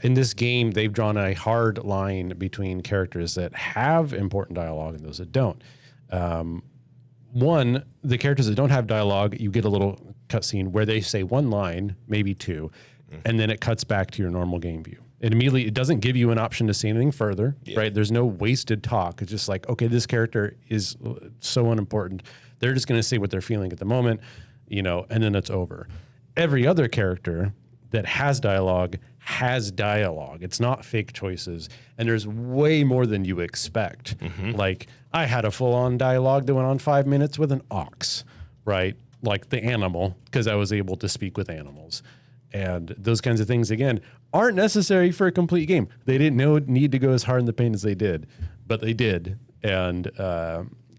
In this game, they've drawn a hard line between characters that have important dialogue and those that don't. One, the characters that don't have dialogue, you get a little cutscene where they say 1 line, maybe 2, and then it cuts back to your normal game view. It doesn't give you an option to see anything further, right? There's no wasted talk. It's just like, okay, this character is so unimportant. They're just going to say what they're feeling at the moment, and then it's over. Every other character that has dialogue. It's not fake choices. And there's way more than you expect. Like, I had a full-on dialogue that went on 5 minutes with an ox, right? Like the animal, because I was able to speak with animals. And those kinds of things, again, aren't necessary for a complete game. They didn't need to go as hard in the paint as they did, but they did. And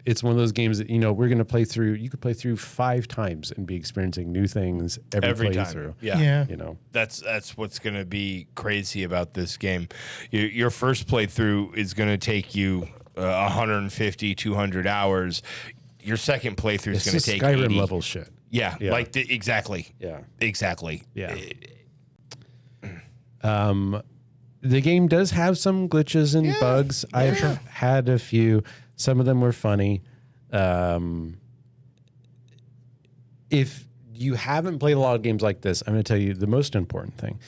it's one of those games that, we're going to play through. You could play through 5 times and be experiencing new things every playthrough. Yeah. That's what's going to be crazy about this game. Your first playthrough is going to take you 150, 200 hours. Your second playthrough is going to take Skyrim 80. level shit. Yeah. Like exactly. Yeah. Exactly. Yeah. The game does have some glitches and bugs. I've had a few. Some of them were funny. If you haven't played a lot of games like this, I'm going to tell you the most important thing.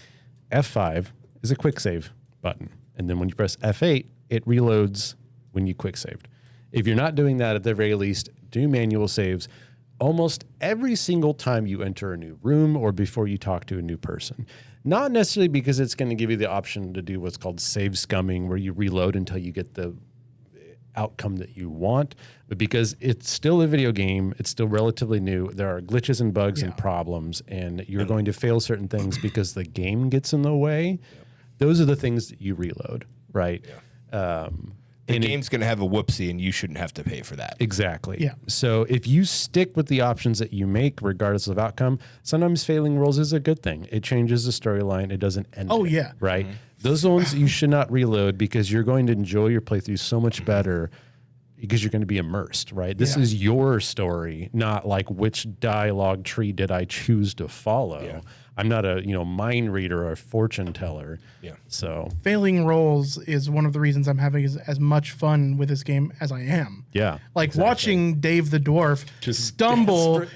F5 is a quick save button. And then when you press F8, it reloads when you quick saved. If you're not doing that, at the very least, do manual saves almost every single time you enter a new room or before you talk to a new person. Not necessarily because it's going to give you the option to do what's called save scumming, where you reload until you get the outcome that you want, but because it's still a video game, it's still relatively new. There are glitches and bugs and problems, and you're going to fail certain things because the game gets in the way. Those are the things that you reload, right? The game's going to have a whoopsie, and you shouldn't have to pay for that. Exactly. Yeah. So if you stick with the options that you make, regardless of outcome, sometimes failing rolls is a good thing. It changes the storyline. It doesn't end it, right? Those ones you should not reload because you're going to enjoy your playthrough so much better because you're going to be immersed, right? This is your story, not like which dialogue tree did I choose to follow. Yeah. I'm not a mind reader or a fortune teller. Yeah. So failing rolls is one of the reasons I'm having as much fun with this game as I am. Yeah. Like watching Dave the Dwarf just stumble,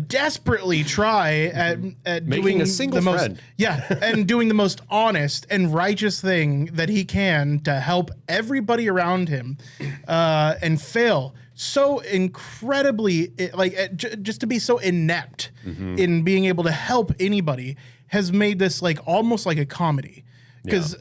desperately try at making doing a single friend. And doing the most honest and righteous thing that he can to help everybody around him, and fail so incredibly, just to be so inept in being able to help anybody has made this almost like a comedy, because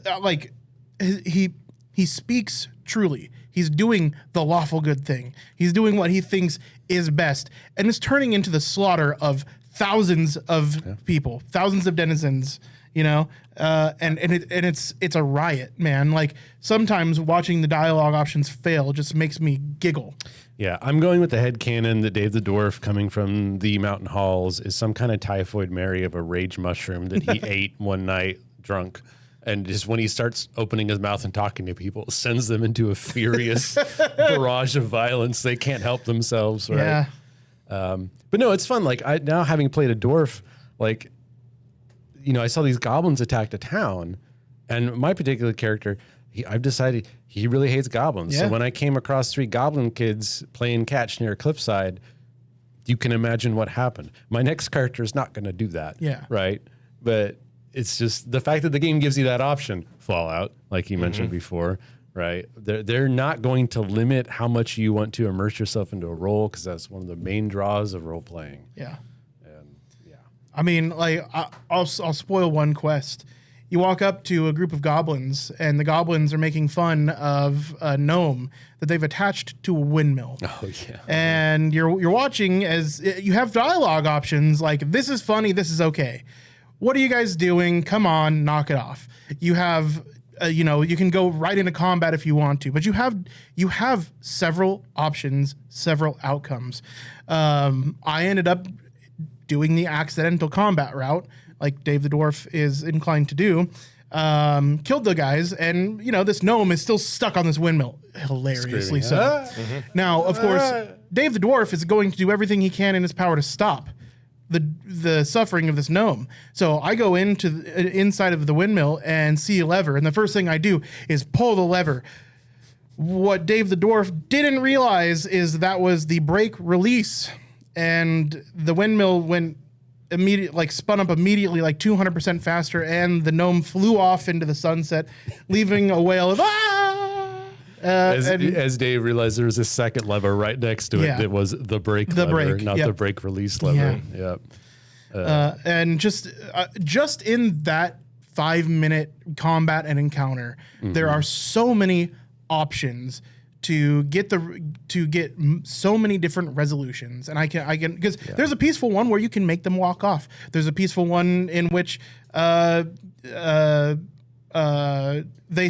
he speaks truly. He's doing the lawful good thing. He's doing what he thinks is best, and it's turning into the slaughter of thousands of people, thousands of denizens. And it's a riot, man. Like, sometimes watching the dialogue options fail just makes me giggle. Yeah, I'm going with the headcanon that Dave the Dwarf, coming from the mountain halls, is some kind of typhoid Mary of a rage mushroom that he ate one night drunk. And just when he starts opening his mouth and talking to people, it sends them into a furious barrage of violence. They can't help themselves, right? Yeah. But no, it's fun. Like, now having played a dwarf, I saw these goblins attack a town, and my particular character, I've decided he really hates goblins. Yeah. So when I came across 3 goblin kids playing catch near a cliffside, you can imagine what happened. My next character is not going to do that. Yeah. Right. But it's just the fact that the game gives you that option, Fallout, like you mentioned before, right? They're not going to limit how much you want to immerse yourself into a role, because that's one of the main draws of role playing. Yeah. And yeah, I mean, like, I'll spoil one quest. You walk up to a group of goblins, and the goblins are making fun of a gnome that they've attached to a windmill. oh yeah, And you're watching as you have dialogue options like, this is funny, this is okay. What are you guys doing? Come on, knock it off. You have, you can go right into combat if you want to, but you have several options, several outcomes. I ended up doing the accidental combat route, like Dave the Dwarf is inclined to do. Killed the guys, and this gnome is still stuck on this windmill, hilariously so. Now, of course, Dave the Dwarf is going to do everything he can in his power to stop the suffering of this gnome. So I go into inside of the windmill and see a lever, and the first thing I do is pull the lever. What Dave the Dwarf didn't realize is that was the brake release, and the windmill went spun up immediately, like 200% faster, and the gnome flew off into the sunset, leaving a wail of as Dave realized there was a second lever right next to it. Yeah. It was the brake lever, not the brake release lever. Yep. And just in that 5-minute combat and encounter, there are so many options to get so many different resolutions. And I can because there's a peaceful one where you can make them walk off. There's a peaceful one in which they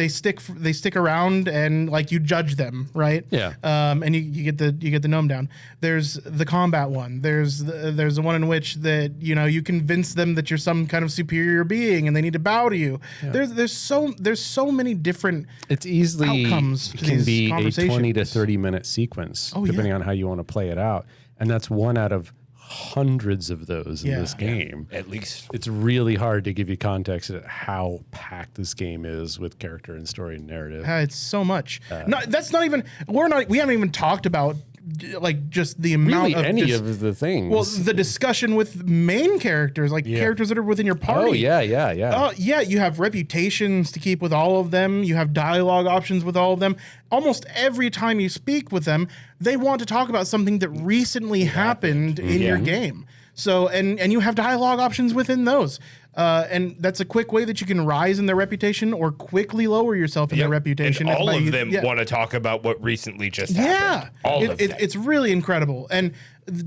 stick around and like you judge them, right? Yeah. And you get the gnome down. There's the combat one. There's the one in which that you convince them that you're some kind of superior being and they need to bow to you. Yeah. There's so many different it's easily outcomes to can these be a conversations. 20 to 30 minute sequence depending on how you want to play it out, and that's one out of hundreds of those in this game. At least it's really hard to give you context at how packed this game is with character and story and narrative. It's so much. That's not even. We haven't even talked about like just the amount really of any of the things. Well, the discussion with main characters, like characters that are within your party. Oh yeah. You have reputations to keep with all of them. You have dialogue options with all of them. Almost every time you speak with them, they want to talk about something that recently happened in your game. So, and you have dialogue options within those. And that's a quick way that you can rise in their reputation or quickly lower yourself in their reputation. And all of them want to talk about what recently just happened. It's really incredible. And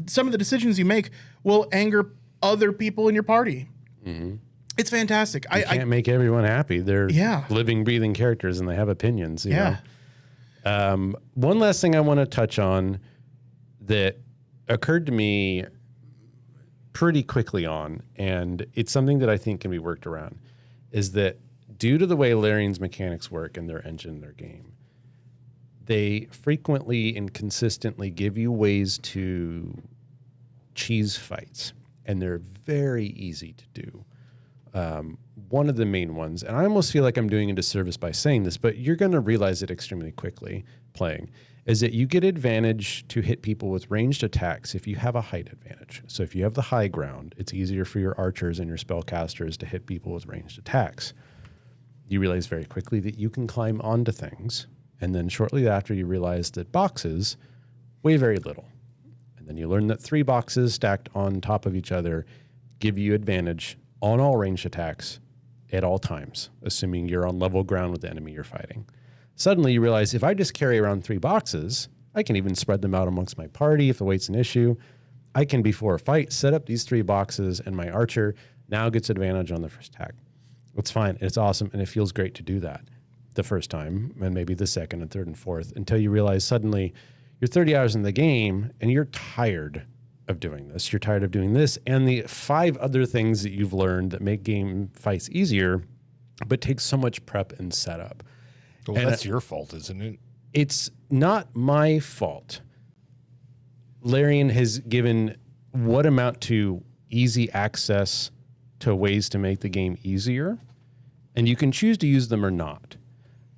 some of the decisions you make will anger other people in your party. Mm-hmm. It's fantastic. You can't make everyone happy. They're living, breathing characters, and they have opinions. You know? One last thing I want to touch on that occurred to me pretty quickly on, and it's something that I think can be worked around, is that due to the way Larian's mechanics work in their engine, their game, they frequently and consistently give you ways to cheese fights, and they're very easy to do. One of the main ones, and I almost feel like I'm doing a disservice by saying this, but you're going to realize it extremely quickly playing, is that you get advantage to hit people with ranged attacks if you have a height advantage. So if you have the high ground, it's easier for your archers and your spellcasters to hit people with ranged attacks. You realize very quickly that you can climb onto things, and then shortly after you realize that boxes weigh very little. And then you learn that 3 boxes stacked on top of each other give you advantage on all ranged attacks at all times, assuming you're on level ground with the enemy you're fighting. Suddenly you realize if I just carry around 3 boxes, I can even spread them out amongst my party if the weight's an issue. I can, before a fight, set up these 3 boxes, and my archer now gets advantage on the first attack. It's fine. It's awesome, and it feels great to do that the first time, and maybe the second and third and fourth, until you realize suddenly you're 30 hours in the game, and you're tired of doing this. You're tired of doing this, and the 5 other things that you've learned that make game fights easier, but take so much prep and setup. Well, and that's your fault, isn't it? It's not my fault. Larian has given what amount to easy access to ways to make the game easier, and you can choose to use them or not.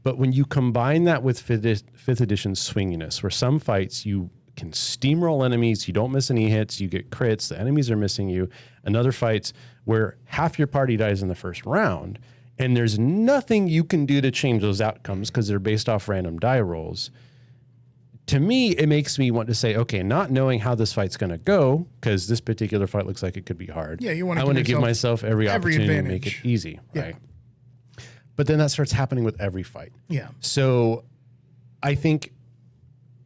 But when you combine that with 5th edition swinginess, where some fights you can steamroll enemies, you don't miss any hits, you get crits, the enemies are missing you, and other fights where half your party dies in the first round, and there's nothing you can do to change those outcomes because they're based off random die rolls. To me, it makes me want to say, okay, not knowing how this fight's going to go, because this particular fight looks like it could be hard. Yeah, you want to give myself every opportunity to make it easy, right? But then that starts happening with every fight. Yeah. So I think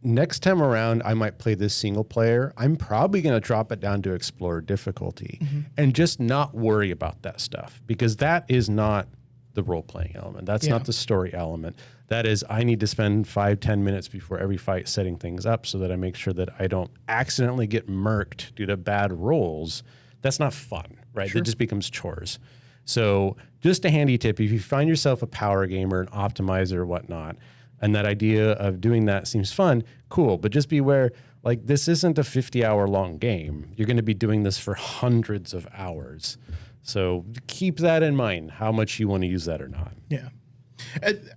next time around, I might play this single player. I'm probably going to drop it down to explorer difficulty and just not worry about that stuff, because that is not the role-playing element. That's not the story element. That is, I need to spend 5-10 minutes before every fight setting things up so that I make sure that I don't accidentally get murked due to bad rolls. That's not fun, right? It just becomes chores. So just a handy tip, if you find yourself a power gamer, an optimizer or whatnot, and that idea of doing that seems fun, cool. But just be aware, like, this isn't a 50-hour long game. You're going to be doing this for hundreds of hours. So keep that in mind, how much you want to use that or not. Yeah.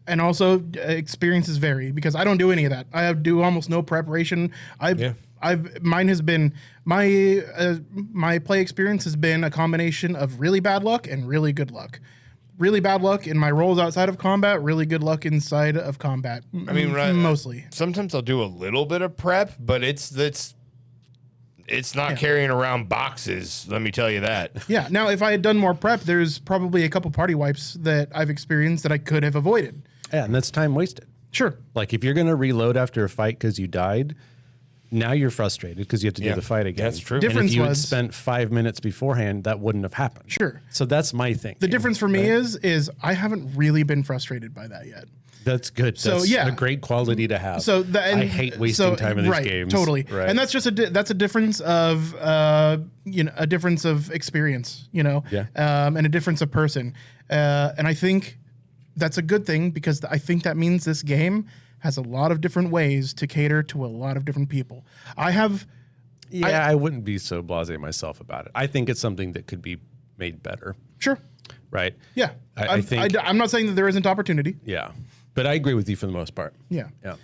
And also experiences vary, because I don't do any of that. I do almost no preparation. Mine has been my play experience has been a combination of really bad luck and really good luck. Really bad luck in my rolls outside of combat, really good luck inside of combat. I mean, mostly. Sometimes I'll do a little bit of prep, but it's not carrying around boxes. Let me tell you that. Yeah. Now, if I had done more prep, there's probably a couple party wipes that I've experienced that I could have avoided. Yeah, and that's time wasted. Sure. Like, if you're going to reload after a fight because you died, now you're frustrated because you have to do the fight again. That's true. And if you had spent 5 minutes beforehand, that wouldn't have happened. Sure. So that's my thing. The difference for me is I haven't really been frustrated by that yet. That's good. That's a great quality to have. So I hate wasting time in these games. Totally. Right. And that's just a difference of a difference of experience, and a difference of person. And I think that's a good thing, because I think that means this game has a lot of different ways to cater to a lot of different people. I wouldn't be so blasé myself about it. I think it's something that could be made better. Sure. Right. Yeah. I think I'm not saying that there isn't opportunity. Yeah. But I agree with you for the most part. Yeah. Yeah.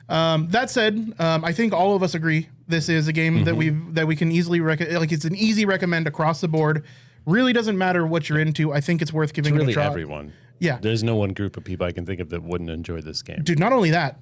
That said, I think all of us agree this is a game that we can easily it's an easy recommend across the board. Really doesn't matter what you're into. I think it's worth giving it a try. Everyone. Yeah. There's no one group of people I can think of that wouldn't enjoy this game. Dude, not only that,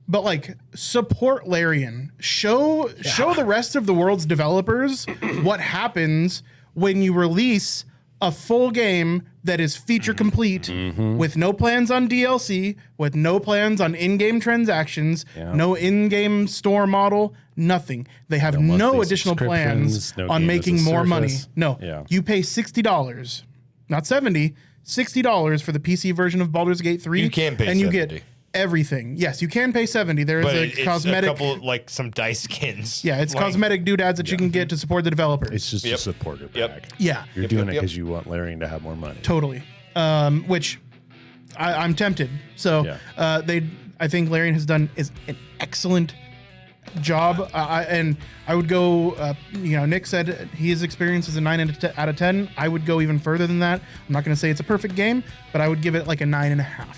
but like, support Larian. Show the rest of the world's developers what happens when you release a full game that is feature complete, with no plans on DLC, with no plans on in-game transactions, no in-game store model, nothing. They have no additional plans on making more money. No, you pay $60, not $70, $60 for the PC version of Baldur's Gate 3. You can pay and you $70. Get everything. Yes, you can pay $70. There is a cosmetic, a couple, like some dice skins. Yeah, it's cosmetic doodads that you can get to support the developers. It's just a supporter bag. Yeah, you're doing it because you want Larian to have more money. Totally. Which I'm tempted. So I think Larian has done an excellent job. And I would go. Nick said his experience is a 9 out of 10. I would go even further than that. I'm not going to say it's a perfect game, but I would give it like a 9.5.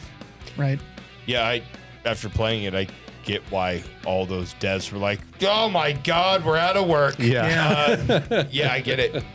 Right. Yeah, after playing it, I get why all those devs were like, "Oh my God, we're out of work." Yeah, I get it.